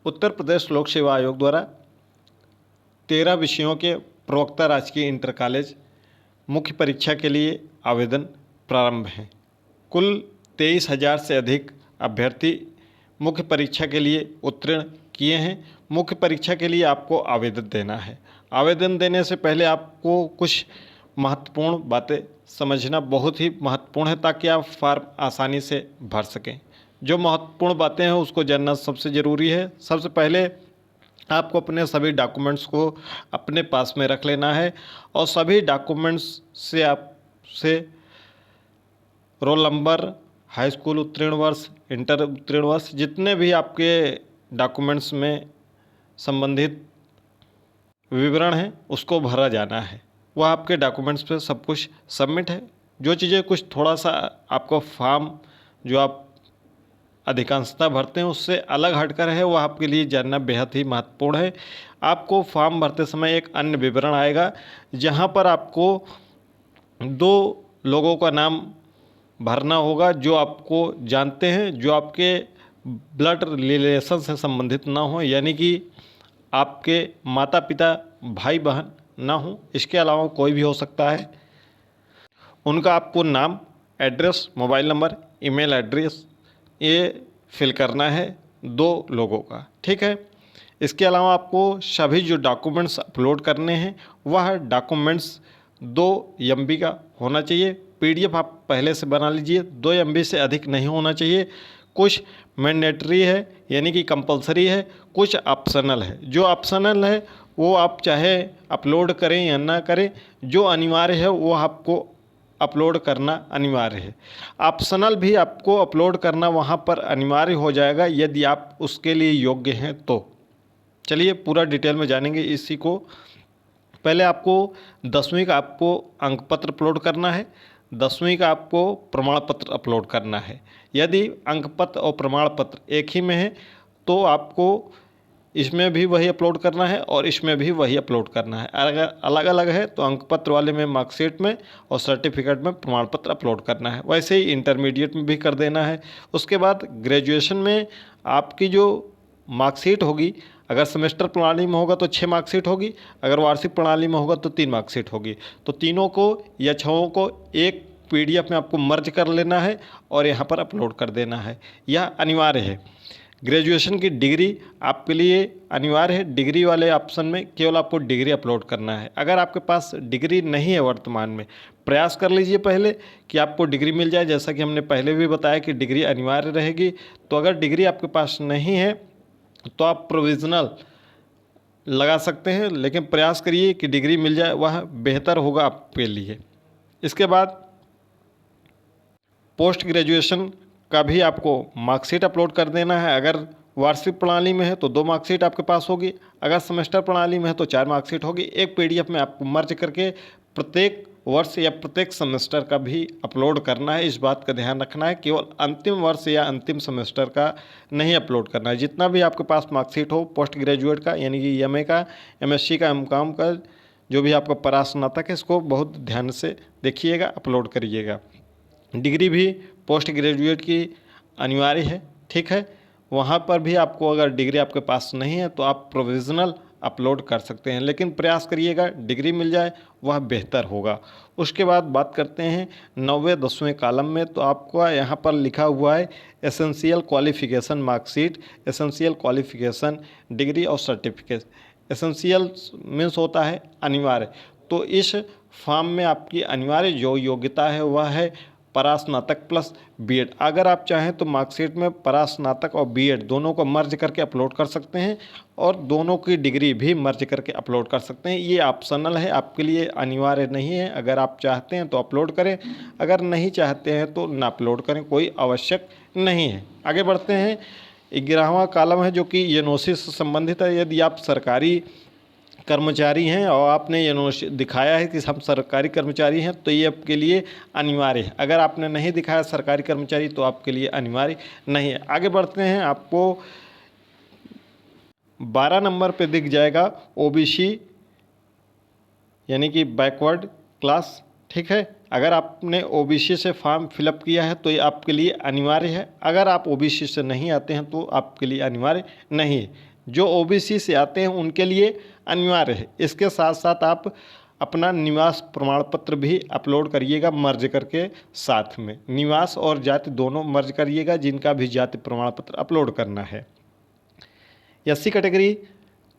उत्तर प्रदेश लोक सेवा आयोग द्वारा 13 विषयों के प्रवक्ता राजकीय इंटर कॉलेज मुख्य परीक्षा के लिए आवेदन प्रारंभ हैं। कुल 23,000 से अधिक अभ्यर्थी मुख्य परीक्षा के लिए उत्तीर्ण किए हैं। मुख्य परीक्षा के लिए आपको आवेदन देना है। आवेदन देने से पहले आपको कुछ महत्वपूर्ण बातें समझना बहुत ही महत्वपूर्ण है, ताकि आप फॉर्म आसानी से भर सकें। जो महत्वपूर्ण बातें हैं उसको जानना सबसे ज़रूरी है। सबसे पहले आपको अपने सभी डॉक्यूमेंट्स को अपने पास में रख लेना है और सभी डॉक्यूमेंट्स से आपसे रोल नंबर, हाई स्कूल उत्तीर्ण वर्ष, इंटर उत्तीर्ण वर्ष, जितने भी आपके डॉक्यूमेंट्स में संबंधित विवरण हैं उसको भरा जाना है। वह आपके डॉक्यूमेंट्स पे सब कुछ सबमिट है। जो चीज़ें कुछ थोड़ा सा आपको फॉर्म जो आप अधिकांशतः भरते हैं उससे अलग हटकर है, वह आपके लिए जानना बेहद ही महत्वपूर्ण है। आपको फॉर्म भरते समय एक अन्य विवरण आएगा जहां पर आपको 2 लोगों का नाम भरना होगा जो आपको जानते हैं, जो आपके ब्लड रिलेशन से संबंधित ना हो, यानी कि आपके माता पिता, भाई बहन ना हो। इसके अलावा कोई भी हो सकता है। उनका आपको नाम, address, mobile number, email address ये फिल करना है 2 लोगों का, ठीक है। इसके अलावा आपको सभी जो डॉक्यूमेंट्स अपलोड करने हैं वह डॉक्यूमेंट्स 2 MB का होना चाहिए। PDF आप पहले से बना लीजिए। 2 MB से अधिक नहीं होना चाहिए। कुछ मैंडेटरी है यानी कि कंपलसरी है, कुछ ऑप्शनल है। जो ऑप्शनल है वो आप चाहे अपलोड करें या ना करें, जो अनिवार्य है वो आपको अपलोड करना अनिवार्य है। ऑप्शनल भी आपको अपलोड करना वहाँ पर अनिवार्य हो जाएगा यदि आप उसके लिए योग्य हैं तो। चलिए पूरा डिटेल में जानेंगे इसी को। पहले आपको 10वीं का आपको अंक पत्र अपलोड करना है। 10वीं का आपको प्रमाण पत्र अपलोड करना है। यदि अंक पत्र और प्रमाण पत्र एक ही में है तो आपको इसमें भी वही अपलोड करना है और इसमें भी वही अपलोड करना है। अगर अलग अलग है तो अंक पत्र वाले में मार्कशीट में और सर्टिफिकेट में प्रमाण पत्र अपलोड करना है। वैसे ही इंटरमीडिएट में भी कर देना है। उसके बाद ग्रेजुएशन में आपकी जो मार्कशीट होगी, अगर सेमेस्टर प्रणाली में होगा तो 6 मार्कशीट होगी, अगर वार्षिक प्रणाली में होगा तो 3 मार्कशीट होगी। तो तीनों को या 6 को एक PDF में आपको मर्ज कर लेना है और यहाँ पर अपलोड कर देना है। यह अनिवार्य है। ग्रेजुएशन की डिग्री आपके लिए अनिवार्य है। डिग्री वाले ऑप्शन में केवल आपको डिग्री अपलोड करना है। अगर आपके पास डिग्री नहीं है वर्तमान में, प्रयास कर लीजिए पहले कि आपको डिग्री मिल जाए। जैसा कि हमने पहले भी बताया कि डिग्री अनिवार्य रहेगी। तो अगर डिग्री आपके पास नहीं है तो आप प्रोविज़नल लगा सकते हैं, लेकिन प्रयास करिए कि डिग्री मिल जाए, वह बेहतर होगा आपके लिए। इसके बाद पोस्ट ग्रेजुएशन का भी आपको मार्कशीट अपलोड कर देना है। अगर वार्षिक प्रणाली में है तो 2 मार्कशीट आपके पास होगी, अगर सेमेस्टर प्रणाली में है तो 4 मार्कशीट होगी। एक PDF में आपको मर्ज करके प्रत्येक वर्ष या प्रत्येक सेमेस्टर का भी अपलोड करना है। इस बात का ध्यान रखना है, केवल अंतिम वर्ष या अंतिम सेमेस्टर का नहीं अपलोड करना है। जितना भी आपके पास मार्कशीट हो पोस्ट ग्रेजुएट का, यानी कि MA का, MSc का, MCOM का, जो भी आपका परास्नातक है, इसको बहुत ध्यान से देखिएगा, अपलोड करिएगा। डिग्री भी पोस्ट ग्रेजुएट की अनिवार्य है, ठीक है। वहाँ पर भी आपको अगर डिग्री आपके पास नहीं है तो आप प्रोविज़नल अपलोड कर सकते हैं, लेकिन प्रयास करिएगा डिग्री मिल जाए, वह बेहतर होगा। उसके बाद बात करते हैं 9वें 10वें कॉलम में। तो आपको यहाँ पर लिखा हुआ है essential qualification marksheet, essential qualification degree और सर्टिफिकेट। एसेंशियल मीन्स होता है अनिवार्य। तो इस फॉर्म में आपकी अनिवार्य जो योग्यता है वह है परास्नातक प्लस B.Ed। अगर आप चाहें तो मार्कशीट में परास्नातक और B.Ed दोनों को मर्ज करके अपलोड कर सकते हैं और दोनों की डिग्री भी मर्ज करके अपलोड कर सकते हैं। ये ऑप्शनल है, आपके लिए अनिवार्य नहीं है। अगर आप चाहते हैं तो अपलोड करें, अगर नहीं चाहते हैं तो ना अपलोड करें, कोई आवश्यक नहीं है। आगे बढ़ते हैं। 11वां कॉलम है जो कि एनओसी से संबंधित है। यदि आप सरकारी कर्मचारी हैं और आपने ये दिखाया है कि हम सरकारी कर्मचारी हैं तो ये आपके लिए अनिवार्य है। अगर आपने नहीं दिखाया सरकारी कर्मचारी तो आपके लिए अनिवार्य नहीं है। आगे बढ़ते हैं। आपको 12 नंबर पे दिख जाएगा OBC यानी कि बैकवर्ड क्लास, ठीक है। अगर आपने OBC से फॉर्म फिलअप किया है तो ये आपके लिए अनिवार्य है। अगर आप OBC से नहीं आते हैं तो आपके लिए अनिवार्य नहीं है। जो ओबीसी से आते हैं उनके लिए अनिवार्य है। इसके साथ साथ आप अपना निवास प्रमाण पत्र भी अपलोड करिएगा मर्ज करके, साथ में निवास और जाति दोनों मर्ज करिएगा, जिनका भी जाति प्रमाण पत्र अपलोड करना है। एससी कैटेगरी,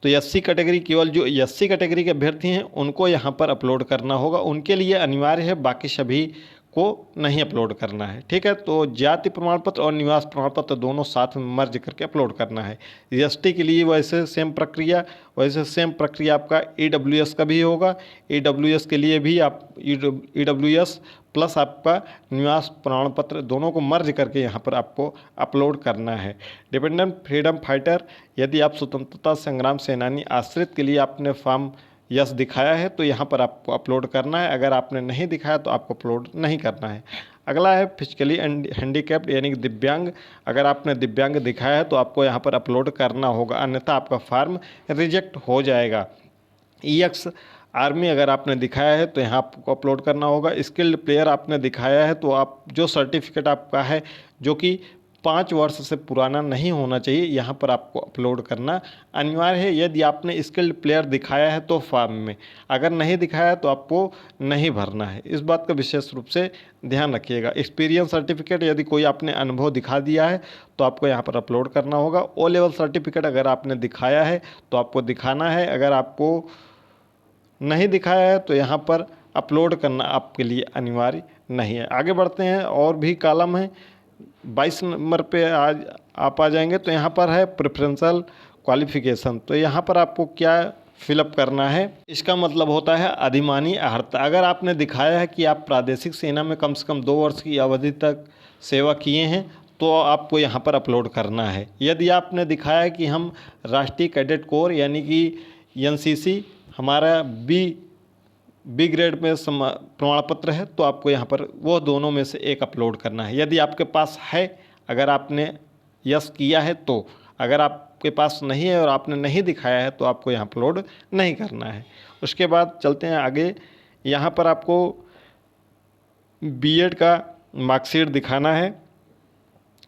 तो एससी कैटेगरी केवल जो एससी कैटेगरी के अभ्यर्थी हैं उनको यहाँ पर अपलोड करना होगा, उनके लिए अनिवार्य है, बाकी सभी को नहीं अपलोड करना है। ठीक है, तो जाति प्रमाण पत्र और निवास प्रमाण पत्र दोनों साथ में मर्ज करके अपलोड करना है। एसटी के लिए वैसे सेम प्रक्रिया आपका ईडब्ल्यूएस का भी होगा। ईडब्ल्यूएस के लिए भी आप ईडब्ल्यूएस प्लस आपका निवास प्रमाण पत्र दोनों को मर्ज करके यहाँ पर आपको अपलोड करना है। डिपेंडेंट फ्रीडम फाइटर, यदि आप स्वतंत्रता संग्राम सेनानी आश्रित के लिए आपने फॉर्म यस दिखाया है तो यहाँ पर आपको अपलोड करना है, अगर आपने नहीं दिखाया तो आपको अपलोड नहीं करना है। अगला है फिजिकली हैंडीकैप्ड यानी कि दिव्यांग, अगर आपने दिव्यांग दिखाया है तो आपको यहाँ पर अपलोड करना होगा, अन्यथा आपका फॉर्म रिजेक्ट हो जाएगा। ईएक्स आर्मी अगर आपने दिखाया है तो यहाँ आपको अपलोड करना होगा। स्किल्ड प्लेयर आपने दिखाया है तो आप जो सर्टिफिकेट आपका है जो कि 5 वर्ष से पुराना नहीं होना चाहिए, यहाँ पर आपको अपलोड करना अनिवार्य है। यदि आपने स्किल्ड प्लेयर दिखाया है तो फॉर्म में, अगर नहीं दिखाया है तो आपको नहीं भरना है, इस बात का विशेष रूप से ध्यान रखिएगा। एक्सपीरियंस सर्टिफिकेट, यदि कोई आपने अनुभव दिखा दिया है तो आपको यहाँ पर अपलोड करना होगा। ओ लेवल सर्टिफिकेट अगर आपने दिखाया है तो आपको दिखाना है, अगर आपको नहीं दिखाया है तो यहाँ पर अपलोड करना आपके लिए अनिवार्य नहीं है। आगे बढ़ते हैं, और भी कॉलम है। 22 नंबर पे आज आप आ जाएंगे तो यहाँ पर है प्रेफरेंशियल क्वालिफिकेशन। तो यहाँ पर आपको क्या फिलअप करना है, इसका मतलब होता है अधिमानी अर्हता। अगर आपने दिखाया है कि आप प्रादेशिक सेना में कम से कम 2 वर्ष की अवधि तक सेवा किए हैं तो आपको यहाँ पर अपलोड करना है। यदि आपने दिखाया है कि हम राष्ट्रीय कैडेट कोर यानी कि एनसीसी हमारा बी ग्रेड में प्रमाण पत्र है तो आपको यहाँ पर वो दोनों में से एक अपलोड करना है। यदि आपके पास है, अगर आपने यस किया है तो, अगर आपके पास नहीं है और आपने नहीं दिखाया है तो आपको यहाँ अपलोड नहीं करना है। उसके बाद चलते हैं आगे। यहाँ पर आपको बीएड का मार्कशीट दिखाना है,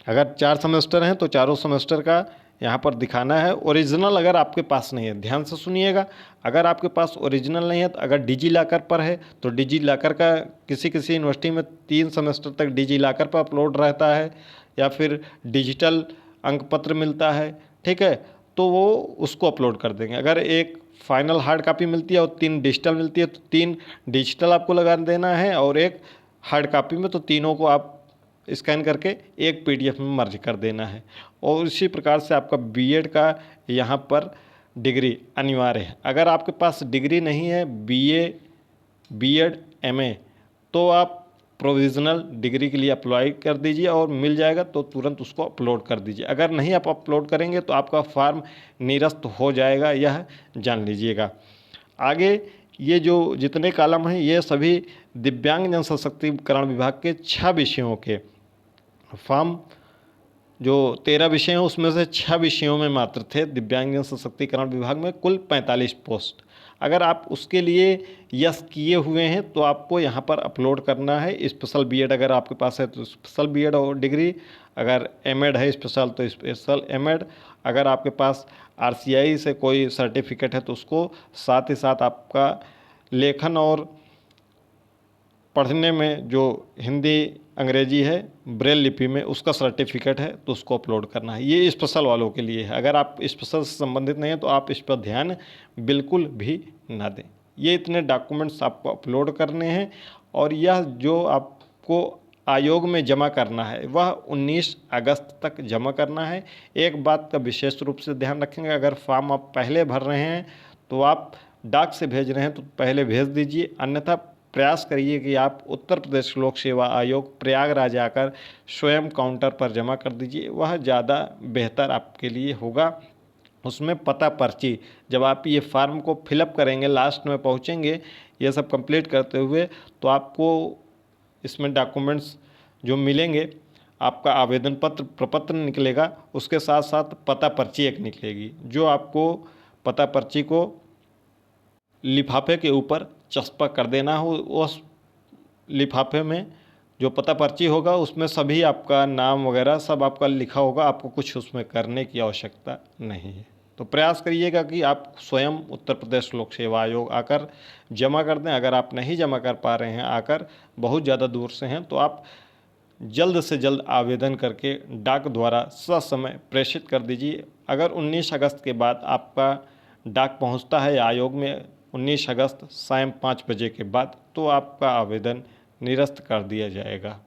अगर 4 सेमेस्टर हैं तो चारों सेमेस्टर का यहाँ पर दिखाना है। ओरिजिनल अगर आपके पास नहीं है, ध्यान से सुनिएगा, अगर आपके पास ओरिजिनल नहीं है तो अगर डिजी लॉकर पर है तो डिजी लॉकर का किसी यूनिवर्सिटी में 3 सेमेस्टर तक डिजी लॉकर पर अपलोड रहता है, या फिर डिजिटल अंक पत्र मिलता है, ठीक है, तो वो उसको अपलोड कर देंगे। अगर एक फाइनल हार्ड कॉपी मिलती है और 3 डिजिटल मिलती है तो 3 डिजिटल आपको लगा देना है, और एक हार्ड कॉपी में तो तीनों को आप स्कैन करके एक पीडीएफ में मर्ज कर देना है। और इसी प्रकार से आपका बीएड का यहाँ पर डिग्री अनिवार्य है। अगर आपके पास डिग्री नहीं है बीए, बीएड, एमए, तो आप प्रोविज़नल डिग्री के लिए अप्लाई कर दीजिए और मिल जाएगा तो तुरंत उसको अपलोड कर दीजिए। अगर नहीं आप अपलोड करेंगे तो आपका फॉर्म निरस्त हो जाएगा, यह जान लीजिएगा। आगे ये जो जितने कॉलम हैं ये सभी दिव्यांग जन सशक्तिकरण विभाग के 6 विषयों के फॉर्म, जो 13 विषय हैं उसमें से 6 विषयों में मात्र थे दिव्यांग जन सशक्तिकरण विभाग में, कुल 45 पोस्ट। अगर आप उसके लिए यस किए हुए हैं तो आपको यहाँ पर अपलोड करना है। स्पेशल बीएड अगर आपके पास है तो स्पेशल बीएड और डिग्री, अगर एमएड है स्पेशल तो स्पेशल एमएड, अगर आपके पास आरसीआई से कोई सर्टिफिकेट है तो उसको, साथ ही साथ आपका लेखन और पढ़ने में जो हिंदी अंग्रेजी है ब्रेल लिपि में उसका सर्टिफिकेट है तो उसको अपलोड करना है। ये स्पेशल वालों के लिए है, अगर आप स्पेशल से संबंधित नहीं हैं तो आप इस पर ध्यान बिल्कुल भी ना दें। ये इतने डॉक्यूमेंट्स आपको अपलोड करने हैं, और यह जो आपको आयोग में जमा करना है वह 19 अगस्त तक जमा करना है। एक बात का विशेष रूप से ध्यान रखेंगे, अगर फॉर्म आप पहले भर रहे हैं तो आप डाक से भेज रहे हैं तो पहले भेज दीजिए, अन्यथा प्रयास करिए कि आप उत्तर प्रदेश लोक सेवा आयोग प्रयागराज आकर स्वयं काउंटर पर जमा कर दीजिए, वह ज़्यादा बेहतर आपके लिए होगा। उसमें पता पर्ची, जब आप ये फार्म को फिलअप करेंगे, लास्ट में पहुँचेंगे ये सब कंप्लीट करते हुए, तो आपको इसमें डॉक्यूमेंट्स जो मिलेंगे, आपका आवेदन पत्र प्रपत्र निकलेगा, उसके साथ साथ पता पर्ची एक निकलेगी, जो आपको पता पर्ची को लिफाफे के ऊपर चस्पा कर देना हो। उस लिफाफे में जो पता पर्ची होगा उसमें सभी आपका नाम वगैरह सब आपका लिखा होगा, आपको कुछ उसमें करने की आवश्यकता नहीं है। तो प्रयास करिएगा कि आप स्वयं उत्तर प्रदेश लोक सेवा आयोग आकर जमा कर दें। अगर आप नहीं जमा कर पा रहे हैं आकर, बहुत ज़्यादा दूर से हैं, तो आप जल्द से जल्द आवेदन करके डाक द्वारा ससमय प्रेषित कर दीजिए। अगर 19 अगस्त के बाद आपका डाक पहुंचता है आयोग में 19 अगस्त शाम 5 बजे के बाद, तो आपका आवेदन निरस्त कर दिया जाएगा।